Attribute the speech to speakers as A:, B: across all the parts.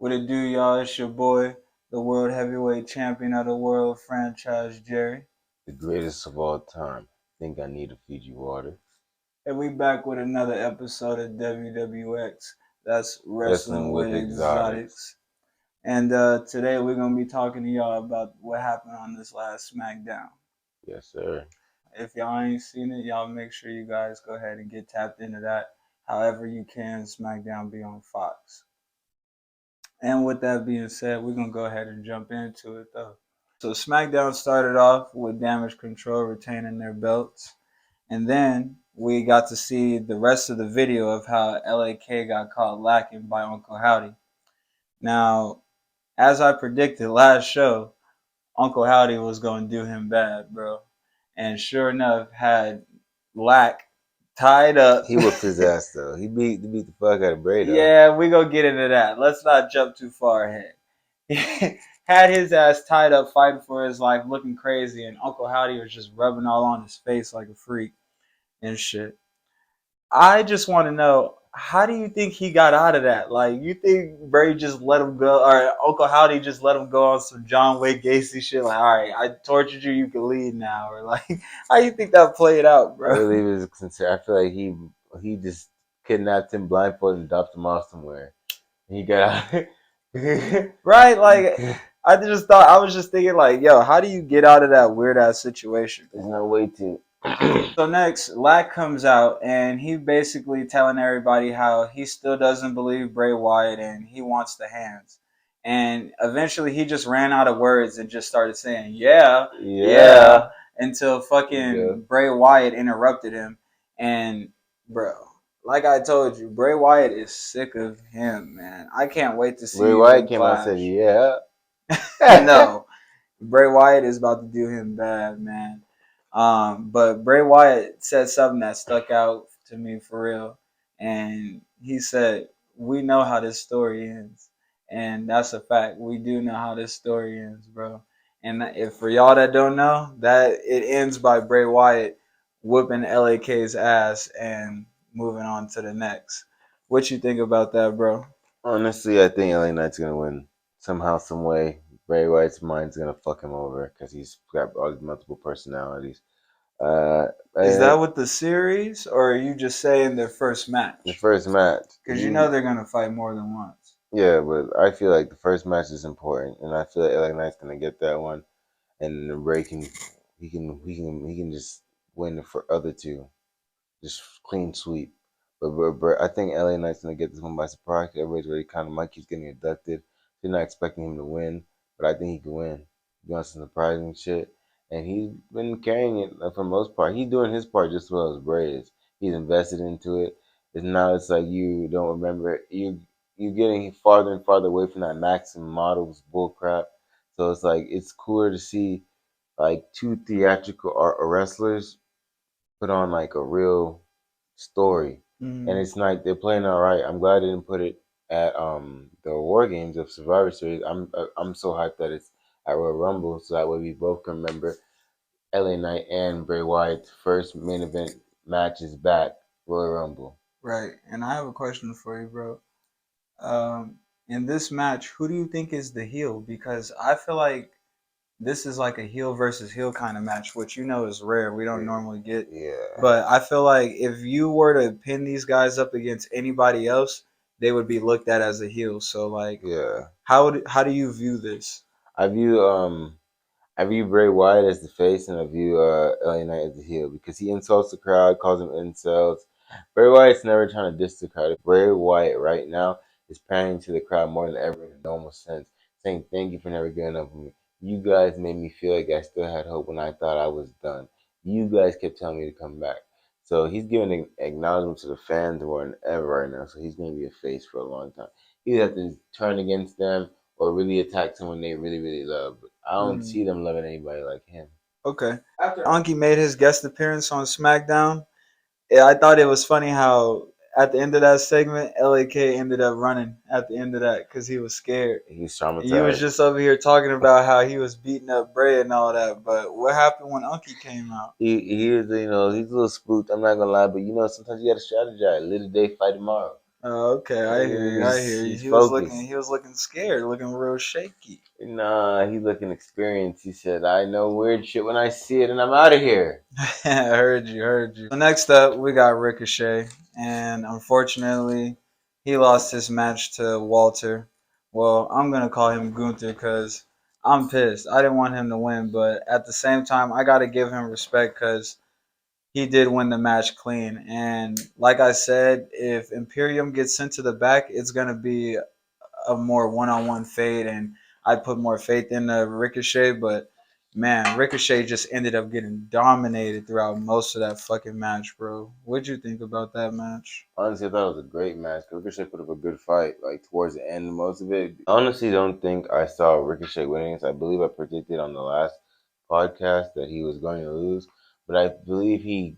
A: What it do, y'all? It's your boy, the world heavyweight champion of the world franchise, Jerry.
B: The greatest of all time. Think I need a Fiji water.
A: And we back with another episode of WWX. That's
B: Wrestling
A: Wrestling
B: with
A: With
B: Exotics.
A: Exotics. And today we're going to be talking to y'all about what happened on this last SmackDown.
B: Yes, sir.
A: If y'all ain't seen it, y'all make sure you guys go ahead and get tapped into that. However you can, SmackDown be on Fox. And with that being said, we're going to go ahead and jump into it though. So SmackDown started off with Damage Control retaining their belts. And then we got to see the rest of the video of how LAK got caught lacking by Uncle Howdy. Now, as I predicted last show, Uncle Howdy was going to do him bad, bro. And sure enough, had Lack tied up.
B: He whipped his ass, though. He beat the fuck out of Bray, though.
A: Yeah, we gonna get into that. Let's not jump too far ahead. Had his ass tied up fighting for his life, looking crazy, and Uncle Howdy was just rubbing all on his face like a freak and shit. I just want to know, how do you think he got out of that? Like, you think Bray just let him go, or Uncle Howdy just let him go on some John Wayne Gacy shit? Like, all right, I tortured you, you can leave now, or like, how you think that played out,
B: I
A: bro?
B: believe it was sincere. I feel like he just kidnapped him blindfolded and dropped him off somewhere. He got out.
A: Right? Like, I was just thinking, like, yo, how do you get out of that weird ass situation?
B: There's no way to.
A: So next, Lack comes out and he basically telling everybody how he still doesn't believe Bray Wyatt and he wants the hands. And eventually he just ran out of words and just started saying, yeah, until fucking Bray Wyatt interrupted him. And bro, like I told you, Bray Wyatt is sick of him, man. I can't wait to see
B: Bray
A: you
B: Wyatt
A: in
B: came out
A: Clash.
B: and said, yeah.
A: No, Bray Wyatt is about to do him bad, man. But Bray Wyatt said something that stuck out to me for real, and he said, "We know how this story ends," and that's a fact. We do know how this story ends, bro. And if for y'all that don't know, that it ends by Bray Wyatt whooping LAK's ass and moving on to the next. What you think about that, bro?
B: Honestly, I think LA Knight's going to win somehow, some way. Bray Wyatt's mind's going to fuck him over because he's got all these multiple personalities.
A: Is that with the series, or are you just saying their first match?
B: The first match.
A: Because you know they're gonna fight more than once.
B: Yeah, but I feel like the first match is important, and I feel like LA Knight's gonna get that one, and Bray can just win the other two, just clean sweep. But I think LA Knight's gonna get this one by surprise. Everybody's already kind of Mikey's getting abducted. They're not expecting him to win, but I think he can win. He's doing some surprising shit, and he's been carrying it for the most part. He's doing his part just as well as Bray is. He's invested into it. It's like you don't remember it. You're getting farther and farther away from that Maxim models bullcrap. So it's like it's cooler to see like two theatrical wrestlers put on like a real story, and it's like they're playing all right. I'm glad they didn't put it at the War Games of Survivor Series. I'm so hyped that it's at Royal Rumble, so that way we both can remember LA Knight and Bray Wyatt's first main event match is back, Royal Rumble.
A: Right, and I have a question for you, bro. In this match, who do you think is the heel? Because I feel like this is like a heel versus heel kind of match, which you know is rare. We don't normally get.
B: Yeah.
A: But I feel like if you were to pin these guys up against anybody else, they would be looked at as a heel. So like,
B: Yeah.
A: how do you view this?
B: I view Bray Wyatt as the face, and I view LA Knight as the heel because he insults the crowd, calls them incels. Bray Wyatt's never trying to diss the crowd. Bray Wyatt right now is pandering to the crowd more than ever in a normal sense, saying thank you for never giving up on me. You guys made me feel like I still had hope when I thought I was done. You guys kept telling me to come back. So he's giving an acknowledgement to the fans more than ever right now. So he's going to be a face for a long time. He have to turn against them or really attack someone they really, really love. But I don't see them loving anybody like him.
A: Okay. After Anki made his guest appearance on SmackDown, I thought it was funny how at the end of that segment, LAK ended up running at the end of that because he was scared.
B: He's traumatized.
A: He was just over here talking about how he was beating up Bray and all that. But what happened when Anki came out?
B: He is, he's a little spooked. I'm not gonna lie, but sometimes you gotta strategize. Live today, fight tomorrow.
A: Oh, okay, I hear you. I hear you.
B: He's focused.
A: He was looking scared, looking real shaky.
B: Nah, he looking experienced. He said, "I know weird shit when I see it, and I'm out of here."
A: I heard you, heard you. So next up, we got Ricochet, and unfortunately, he lost his match to Walter. Well, I'm gonna call him Gunther because I'm pissed. I didn't want him to win, but at the same time, I gotta give him respect because he did win the match clean. And like I said, if Imperium gets sent to the back, it's gonna be a more one-on-one fade, and I put more faith in Ricochet. But man, Ricochet just ended up getting dominated throughout most of that fucking match, bro. What'd you think about that match?
B: Honestly, I thought it was a great match. Ricochet put up a good fight, like towards the end, most of it. I honestly don't think I saw Ricochet winning. So I believe I predicted on the last podcast that he was going to lose, but I believe he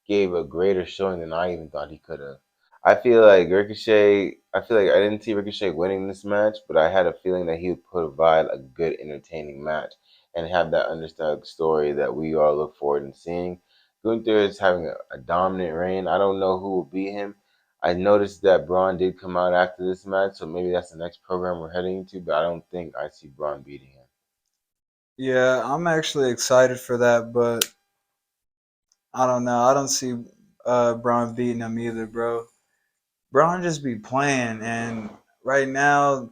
B: gave a greater showing than I even thought he could have. I feel like Ricochet. I feel like I didn't see Ricochet winning this match, but I had a feeling that he would provide a good, entertaining match and have that underdog story that we all look forward to seeing. Gunther is having a dominant reign. I don't know who will beat him. I noticed that Braun did come out after this match, so maybe that's the next program we're heading into, but I don't think I see Braun beating him.
A: Yeah, I'm actually excited for that, but I don't know. I don't see Braun beating him either, bro. Braun just be playing, and right now,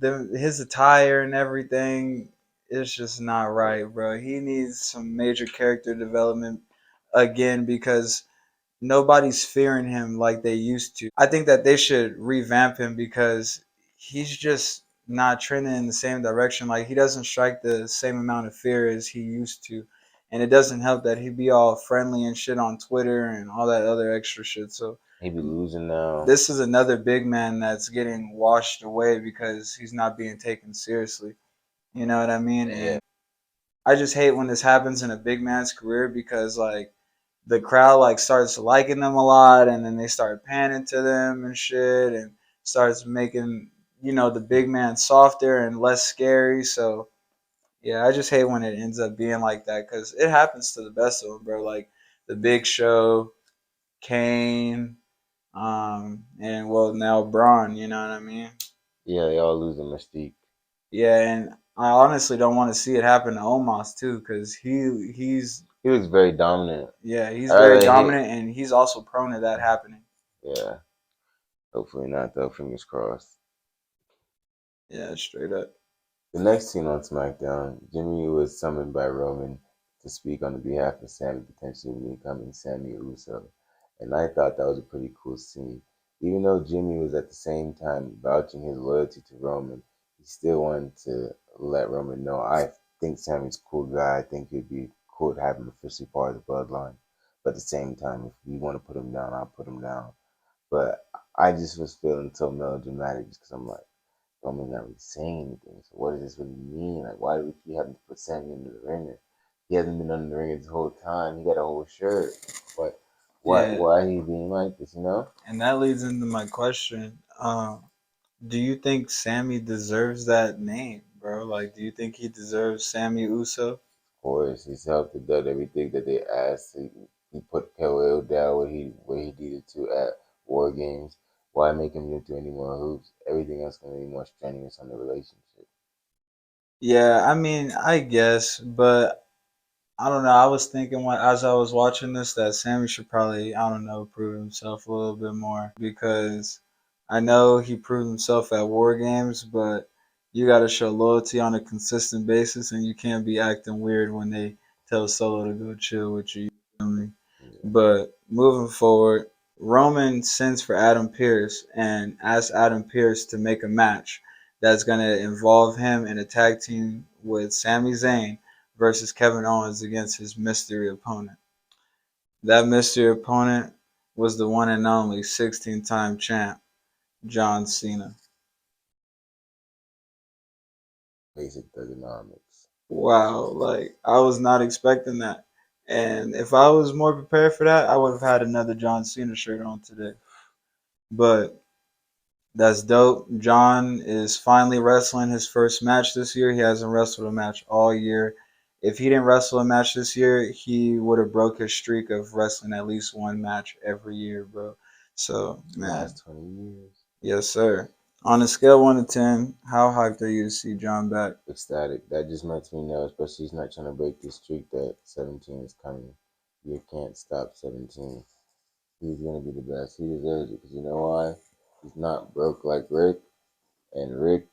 A: his attire and everything is just not right, bro. He needs some major character development again because nobody's fearing him like they used to. I think that they should revamp him because he's just not trending in the same direction. Like he doesn't strike the same amount of fear as he used to. And it doesn't help that he be all friendly and shit on Twitter and all that other extra shit. So
B: He be losing now.
A: this is another big man that's getting washed away because he's not being taken seriously. You know what I mean?
B: Yeah.
A: And I just hate when this happens in a big man's career because like the crowd like starts liking them a lot and then they start panning to them and shit and starts making the big man softer and less scary. So yeah, I just hate when it ends up being like that because it happens to the best of them, bro. Like the Big Show, Kane, and well now Braun. You know what I mean?
B: Yeah, they all losing mystique.
A: Yeah, and I honestly don't want to see it happen to Omos too, because he's
B: He was very dominant.
A: yeah he's
B: I
A: very
B: rather hit.
A: dominant and he's also prone to that happening.
B: Yeah, hopefully not though. Fingers crossed.
A: Yeah, straight up.
B: The next scene on SmackDown, Jimmy was summoned by Roman to speak on the behalf of Sami, potentially becoming Sami Uso. And I thought that was a pretty cool scene. Even though Jimmy was at the same time vouching his loyalty to Roman, he still wanted to let Roman know, I think Sami's a cool guy. I think it'd be cool to have him officially part of the bloodline. But at the same time, if we want to put him down, I'll put him down. But I just was feeling so melodramatic just because I'm like, Roman's not really saying anything. So what does this really mean? Like, why do we keep having to put Sammy under the ringer? He hasn't been under the ringer this whole time. He got a whole shirt. But
A: Yeah,
B: why he being like this, you know?
A: and that leads into my question. Do you think Sammy deserves that name, bro? Like, do you think he deserves Sammy Uso?
B: Of course, he's helped and done everything that they asked. He put KO down what he needed to at War Games. Why make him jump through any more hoops? Everything else gonna be more strenuous on the relationship.
A: Yeah, I mean, I guess, but I don't know. I was thinking as I was watching this that Sammy should probably, I don't know, prove himself a little bit more because I know he proved himself at War Games, but you got to show loyalty on a consistent basis, and you can't be acting weird when they tell Solo to go chill with you. You feel me?
B: Yeah.
A: But moving forward, Roman sends for Adam Pearce and asks Adam Pearce to make a match that's going to involve him in a tag team with Sami Zayn versus Kevin Owens against his mystery opponent. That mystery opponent was the one and only 16-time champ, John Cena.
B: Basic thugonomics.
A: Wow, like I was not expecting that. And if I was more prepared for that, I would have had another John Cena shirt on today. But that's dope. John is finally wrestling his first match this year. He hasn't wrestled a match all year. If he didn't wrestle a match this year, he would have broke his streak of wrestling at least one match every year, bro. So, man,
B: last 20 years.
A: yes, sir. On a scale of 1 to 10, how hyped are you to see John back?
B: Ecstatic. That just makes me know, especially he's not trying to break this streak that 17 is coming. You can't stop 17. He's gonna be the best. He deserves it because you know why? He's not broke like Rick, and Rick,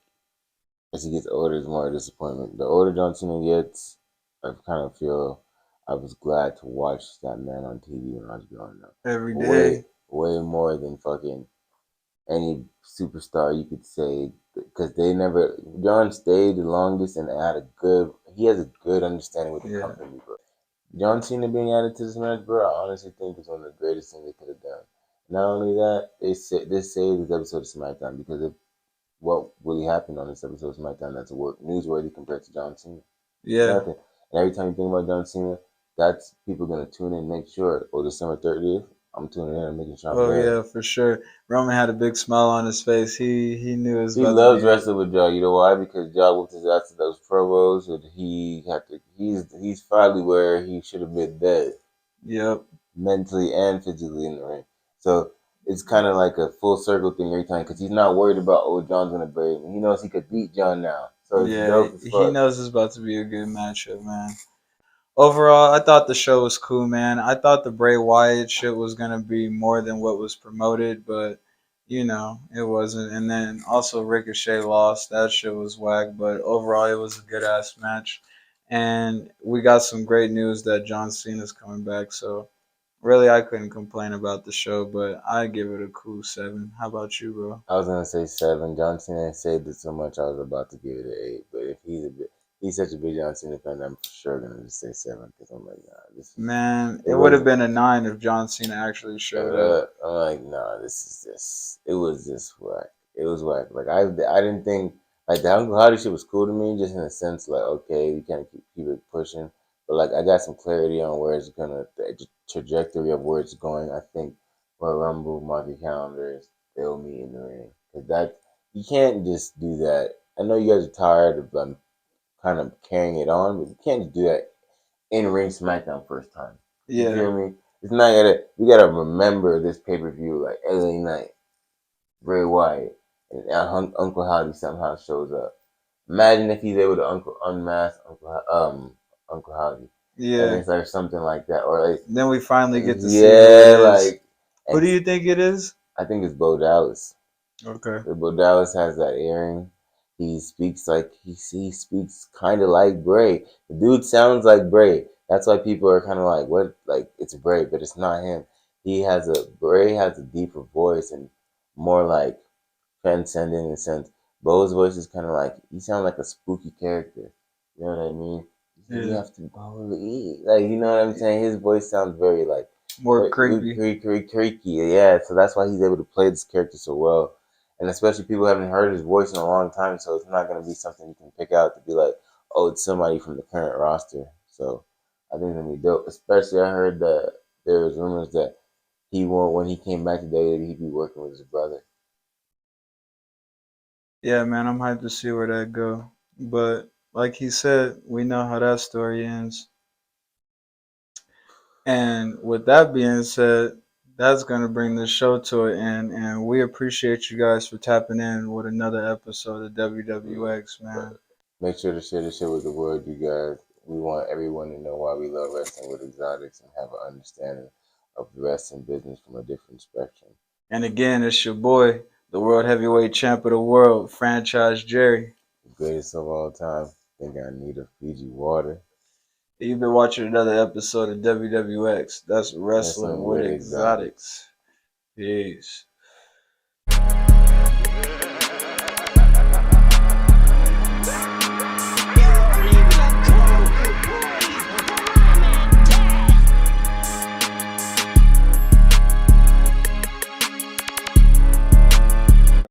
B: as he gets older, is more a disappointment. The older John Cena gets, I kind of feel I was glad to watch that man on TV when I was growing up.
A: Every
B: Way,
A: day.
B: way more than fucking any superstar you could say, because they never. John stayed the longest and had a good. He has a good understanding with the
A: Yeah.
B: company, bro. John Cena being added to this match, bro, I honestly think is one of the greatest things they could have done. Not only that, this saved this episode of SmackDown because of what really happened on this episode of SmackDown that's newsworthy compared to John Cena.
A: Yeah.
B: Nothing. And every time you think about John Cena, that's people gonna tune in and make sure, December 30th, I'm tuning in and making sure I'm
A: Oh
B: there.
A: yeah, for sure. Roman had a big smile on his face. He knew it was
B: He
A: about to
B: loves
A: be.
B: wrestling with y'all. You know why? Because y'all whooped his ass in those promos, and he had to. He's finally where he should have been dead,
A: Yep.
B: mentally and physically in the ring. So it's kind of like a full circle thing every time because he's not worried about John's gonna break him. He knows he could beat John now, so it's
A: Yeah,
B: dope as
A: he
B: fuck.
A: knows it's about to be a good matchup, man. Overall, I thought the show was cool, man. I thought the Bray Wyatt shit was gonna be more than what was promoted, but it wasn't. And then also Ricochet lost. That shit was whack, but overall, it was a good ass match. And we got some great news that John Cena's coming back. So really, I couldn't complain about the show, but I give it a cool 7. How about you, bro?
B: I was gonna say 7. John Cena saved it so much I was about to give it an 8. But if he's such a big John Cena fan, I'm for sure gonna just say 7 because I'm like, nah, this is
A: Man,
B: it
A: it would have
B: wasn't.
A: been a 9 if John Cena actually showed up.
B: I'm like, nah, this is this. It was just whack. It was whack. Like I didn't think like the Uncle Howdy shit was cool to me, just in a sense, like okay, we can't keep it pushing, but like I got some clarity on where it's gonna the trajectory of where it's going. I think Royal Rumble, monthly calendars, they'll meet in the ring because that you can't just do that. I know you guys are tired of kind of carrying it on, but you can't just do that in ring SmackDown first time. You
A: Yeah,
B: feel me? It's not gotta. We gotta remember this pay per view like LA Knight, Bray Wyatt, and Uncle Howdy somehow shows up. Imagine if he's able to unmask Uncle Howdy, and
A: yeah.
B: it's like something like that, or like
A: Then we finally get to see who it
B: yeah,
A: is.
B: like
A: Who
B: and
A: do you think it is?
B: I think it's Bo Dallas.
A: Okay.
B: Bo Dallas has that earring. He speaks like he speaks kind of like Bray. The dude sounds like Bray. That's why people are kind of like, what? Like it's Bray, but it's not him. Bray has a deeper voice and more like transcendent in a sense. Bo's voice is kind of like he sounds like a spooky character. You know what I mean? You
A: Yeah.
B: have to like you know what I'm saying. His voice sounds very like
A: More creepy.
B: creaky. Yeah, so that's why he's able to play this character so well. And especially people haven't heard his voice in a long time, so it's not going to be something you can pick out to be like, oh, it's somebody from the current roster. So I think it's gonna be dope. Especially I heard that there was rumors that he won't when he came back to WWE, he'd be working with his brother.
A: Yeah, man, I'm hyped to see where that go. But like he said, we know how that story ends. And with that being said, that's gonna bring the show to an end. And we appreciate you guys for tapping in with another episode of WWX, man.
B: Make sure to share this shit with the world, you guys. We want everyone to know why we love wrestling with exotics and have an understanding of the wrestling business from a different spectrum.
A: And again, it's your boy, the world heavyweight champ of the world, franchise Jerry.
B: The greatest of all time. Think I need a Fiji water.
A: You've been watching another episode of WWX. That's Wrestling
B: Wrestling
A: with
B: with exotics.
A: Exotics. Peace.